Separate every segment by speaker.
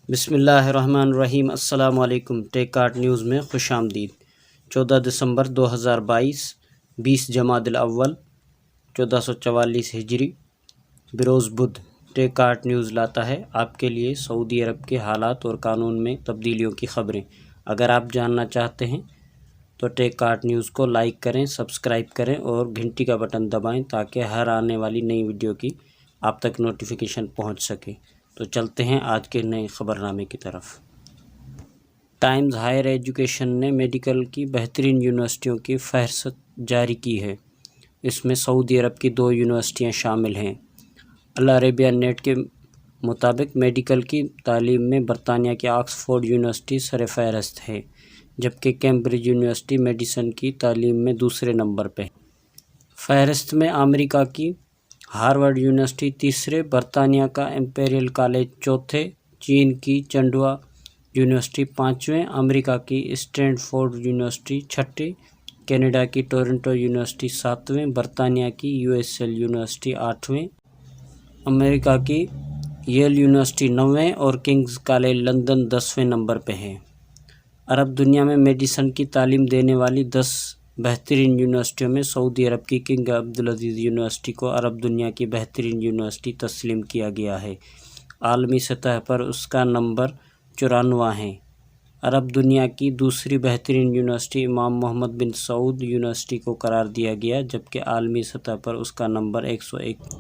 Speaker 1: بسم اللہ الرحمن الرحیم۔ السلام علیکم۔ ٹیک آرٹ نیوز میں خوش آمدید۔ 14 دسمبر 2022 20 جمادی الاول 1444 ہجری بروز بدھ۔ ٹیک آرٹ نیوز لاتا ہے آپ کے لیے سعودی عرب کے حالات اور قانون میں تبدیلیوں کی خبریں۔ اگر آپ جاننا چاہتے ہیں تو ٹیک آرٹ نیوز کو لائک کریں، سبسکرائب کریں اور گھنٹی کا بٹن دبائیں تاکہ ہر آنے والی نئی ویڈیو کی آپ تک نوٹیفیکیشن پہنچ سکے۔ تو چلتے ہیں آج کے نئے خبرنامے کی طرف۔ ٹائمز ہائر ایجوکیشن نے میڈیکل کی بہترین یونیورسٹیوں کی فہرست جاری کی ہے۔ اس میں سعودی عرب کی 2 یونیورسٹیاں شامل ہیں۔ العربیہ نیٹ کے مطابق میڈیکل کی تعلیم میں برطانیہ کی آکسفورڈ یونیورسٹی سر فہرست ہے، جبکہ کیمبرج یونیورسٹی میڈیسن کی تعلیم میں دوسرے نمبر پہ ہے۔ فہرست میں امریکہ کی ہارورڈ یونیورسٹی تیسرے، برطانیہ کا امپیریل کالج چوتھے، چین کی چنڈوا یونیورسٹی پانچویں، امریکہ کی اسٹینڈ فورڈ یونیورسٹی چھٹے، کینیڈا کی ٹورنٹو یونیورسٹی ساتویں، برطانیہ کی USL یونیورسٹی آٹھویں، امریکہ کی ییل یونیورسٹی نویں اور کنگز کالج لندن 10ویں نمبر پہ ہے۔ عرب دنیا میں میڈیسن کی تعلیم دینے والی 10 بہترین یونیورسٹیوں میں سعودی عرب کی کنگ عبدالعزیز یونیورسٹی کو عرب دنیا کی بہترین یونیورسٹی تسلیم کیا گیا ہے۔ عالمی سطح پر اس کا نمبر 94 ہے۔ عرب دنیا کی دوسری بہترین یونیورسٹی امام محمد بن سعود یونیورسٹی کو قرار دیا گیا، جبکہ عالمی سطح پر اس کا نمبر 101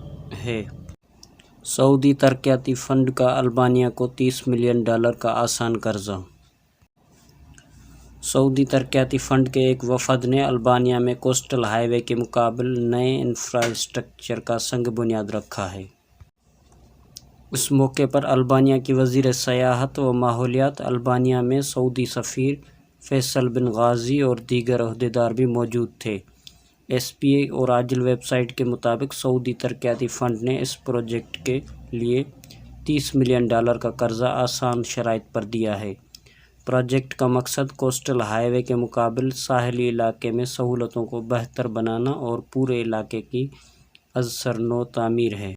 Speaker 1: ہے۔ سعودی ترقیاتی فنڈ کا البانیہ کو $30 ملین کا آسان قرضہ۔ سعودی ترقیاتی فنڈ کے ایک وفد نے البانیہ میں کوسٹل ہائی وے کے مقابل نئے انفراسٹرکچر کا سنگ بنیاد رکھا ہے۔ اس موقع پر البانیہ کی وزیر سیاحت و ماحولیات، البانیہ میں سعودی سفیر فیصل بن غازی اور دیگر عہدیدار بھی موجود تھے۔ SPA اور عاجل ویب سائٹ کے مطابق سعودی ترقیاتی فنڈ نے اس پروجیکٹ کے لیے $30 ملین کا قرضہ آسان شرائط پر دیا ہے۔ پروجیکٹ کا مقصد کوسٹل ہائی وے کے مقابل ساحلی علاقے میں سہولتوں کو بہتر بنانا اور پورے علاقے کی از سر نو تعمیر ہے۔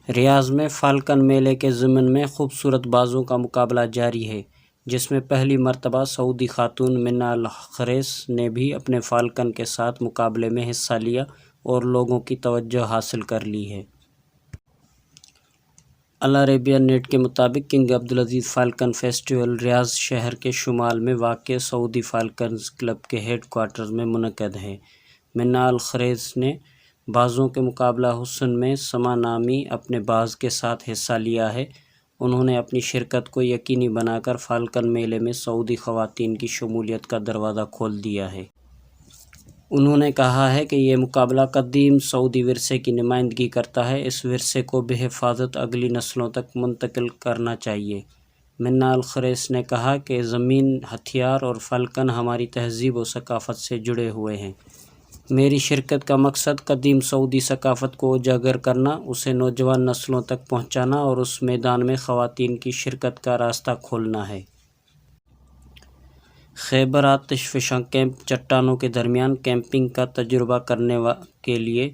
Speaker 1: ریاض میں فالکن میلے کے ضمن میں خوبصورت بازوں کا مقابلہ جاری ہے، جس میں پہلی مرتبہ سعودی خاتون منال الخریس نے بھی اپنے فالکن کے ساتھ مقابلے میں حصہ لیا اور لوگوں کی توجہ حاصل کر لی ہے۔ العربیہ نیٹ کے مطابق کنگ عبدالعزیز فالکن فیسٹیول ریاض شہر کے شمال میں واقع سعودی فالکنز کلب کے ہیڈ کوارٹرز میں منعقد ہے۔ منال الخریس نے بازوں کے مقابلہ حسن میں سما نامی اپنے باز کے ساتھ حصہ لیا ہے۔ انہوں نے اپنی شرکت کو یقینی بنا کر فالکن میلے میں سعودی خواتین کی شمولیت کا دروازہ کھول دیا ہے۔ انہوں نے کہا ہے کہ یہ مقابلہ قدیم سعودی ورثے کی نمائندگی کرتا ہے۔ اس ورثے کو بحفاظت اگلی نسلوں تک منتقل کرنا چاہیے۔ منال الخریس نے کہا کہ زمین، ہتھیار اور فالکن ہماری تہذیب و ثقافت سے جڑے ہوئے ہیں۔ میری شرکت کا مقصد قدیم سعودی ثقافت کو اجاگر کرنا، اسے نوجوان نسلوں تک پہنچانا اور اس میدان میں خواتین کی شرکت کا راستہ کھولنا ہے۔ خیبر آتش فشاں کیمپ چٹانوں کے درمیان کیمپنگ کا تجربہ کرنے کے لیے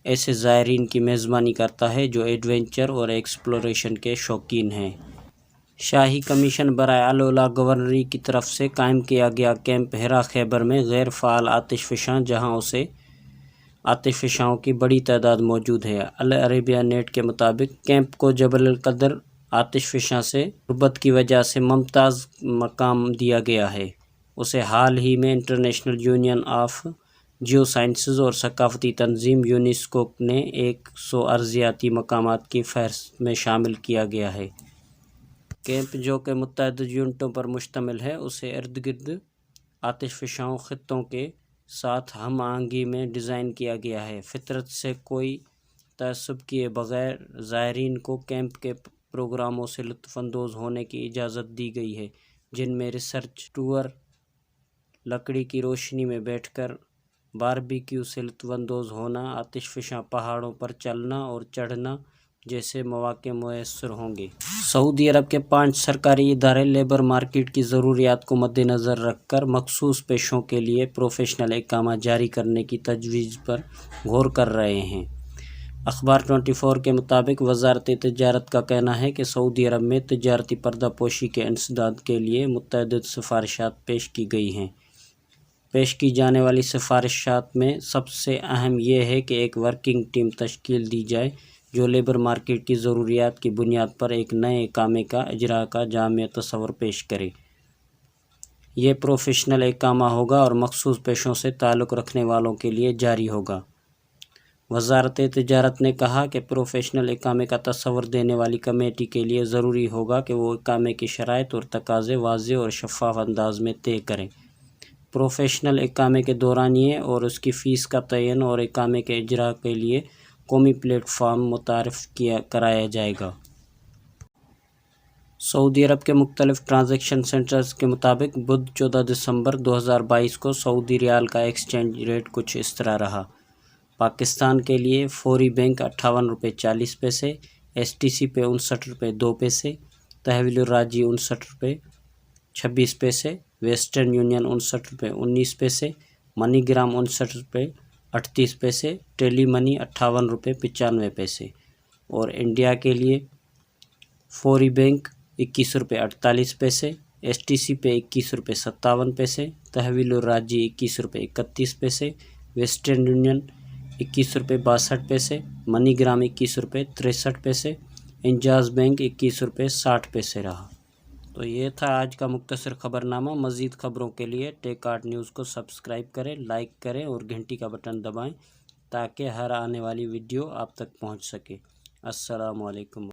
Speaker 1: ایسے زائرین کی میزبانی کرتا ہے جو ایڈونچر اور ایکسپلوریشن کے شوقین ہیں۔ شاہی کمیشن برائے الاعلیٰ گورنری کی طرف سے قائم کیا گیا کیمپ ہرا خیبر میں غیر فعال آتش فشاں، جہاں اسے آتش فشاؤں کی بڑی تعداد موجود ہے۔ العربیہ نیٹ کے مطابق کیمپ کو جبل القدر آتش فشاں سے قربت کی وجہ سے ممتاز مقام دیا گیا ہے۔ اسے حال ہی میں international union of geosciences اور ثقافتی تنظیم یونیسکو نے 100 ارضیاتی مقامات کی فہرست میں شامل کیا گیا ہے۔ کیمپ، جو کہ متعدد یونٹوں پر مشتمل ہے، اسے ارد گرد آتش فشاں خطوں کے ساتھ ہم آہنگی میں ڈیزائن کیا گیا ہے۔ فطرت سے کوئی تعصب کیے بغیر زائرین کو کیمپ کے پروگراموں سے لطف اندوز ہونے کی اجازت دی گئی ہے، جن میں ریسرچ ٹور، لکڑی کی روشنی میں بیٹھ کر باربیکیو سے لطف اندوز ہونا، آتش فشاں پہاڑوں پر چلنا اور چڑھنا جیسے مواقع میسر ہوں گے۔ سعودی عرب کے 5 سرکاری ادارے لیبر مارکیٹ کی ضروریات کو مد نظر رکھ کر مخصوص پیشوں کے لیے پروفیشنل اقامہ جاری کرنے کی تجویز پر غور کر رہے ہیں۔ اخبار 24 کے مطابق وزارت تجارت کا کہنا ہے کہ سعودی عرب میں تجارتی پردہ پوشی کے انسداد کے لیے متعدد سفارشات پیش کی گئی ہیں۔ پیش کی جانے والی سفارشات میں سب سے اہم یہ ہے کہ ایک ورکنگ ٹیم تشکیل دی جائے جو لیبر مارکیٹ کی ضروریات کی بنیاد پر ایک نئے اقامے کا اجرا کا جامع تصور پیش کرے۔ یہ پروفیشنل اقامہ ہوگا اور مخصوص پیشوں سے تعلق رکھنے والوں کے لیے جاری ہوگا۔ وزارت تجارت نے کہا کہ پروفیشنل اقامے کا تصور دینے والی کمیٹی کے لیے ضروری ہوگا کہ وہ اقامے کی شرائط اور تقاضے واضح اور شفاف انداز میں طے کریں۔ پروفیشنل اقامے کے دورانیے اور اس کی فیس کا تعین اور اقامے کے اجرا کے لیے قومی پلیٹ فارم متعارف کرایا جائے گا۔ سعودی عرب کے مختلف ٹرانزیکشن سینٹرز کے مطابق بدھ 14 دسمبر 2022 کو سعودی ریال کا ایکسچینج ریٹ کچھ اس طرح رہا۔ پاکستان کے لیے فوری بینک 58 روپے 40 پیسے، ایس ٹی سی پہ 59 روپے 2 پیسے، تحویل الراجی 59 روپے 26 پیسے، ویسٹرن یونین 59 روپے 19 پیسے، منی گرام 59 روپے 38 پیسے، ٹیلی منی 58 روپے 95 پیسے اور انڈیا کے لیے فوری بینک 21 روپے 48 پیسے، ایس ٹی سی پہ 21 روپے 57 پیسے، تحویل الراجی 21 روپے 31 پیسے، ویسٹرن یونین 21 روپے 62 پیسے، منی گرام 21 روپے 63 پیسے، انجاز بینک 21 روپے 60 پیسے رہا۔ تو یہ تھا آج کا مختصر خبر نامہ۔ مزید خبروں کے لیے ٹیک آرٹ نیوز کو سبسکرائب کریں، لائک کریں اور گھنٹی کا بٹن دبائیں تاکہ ہر آنے والی ویڈیو آپ تک پہنچ سکے۔ السلام علیکم۔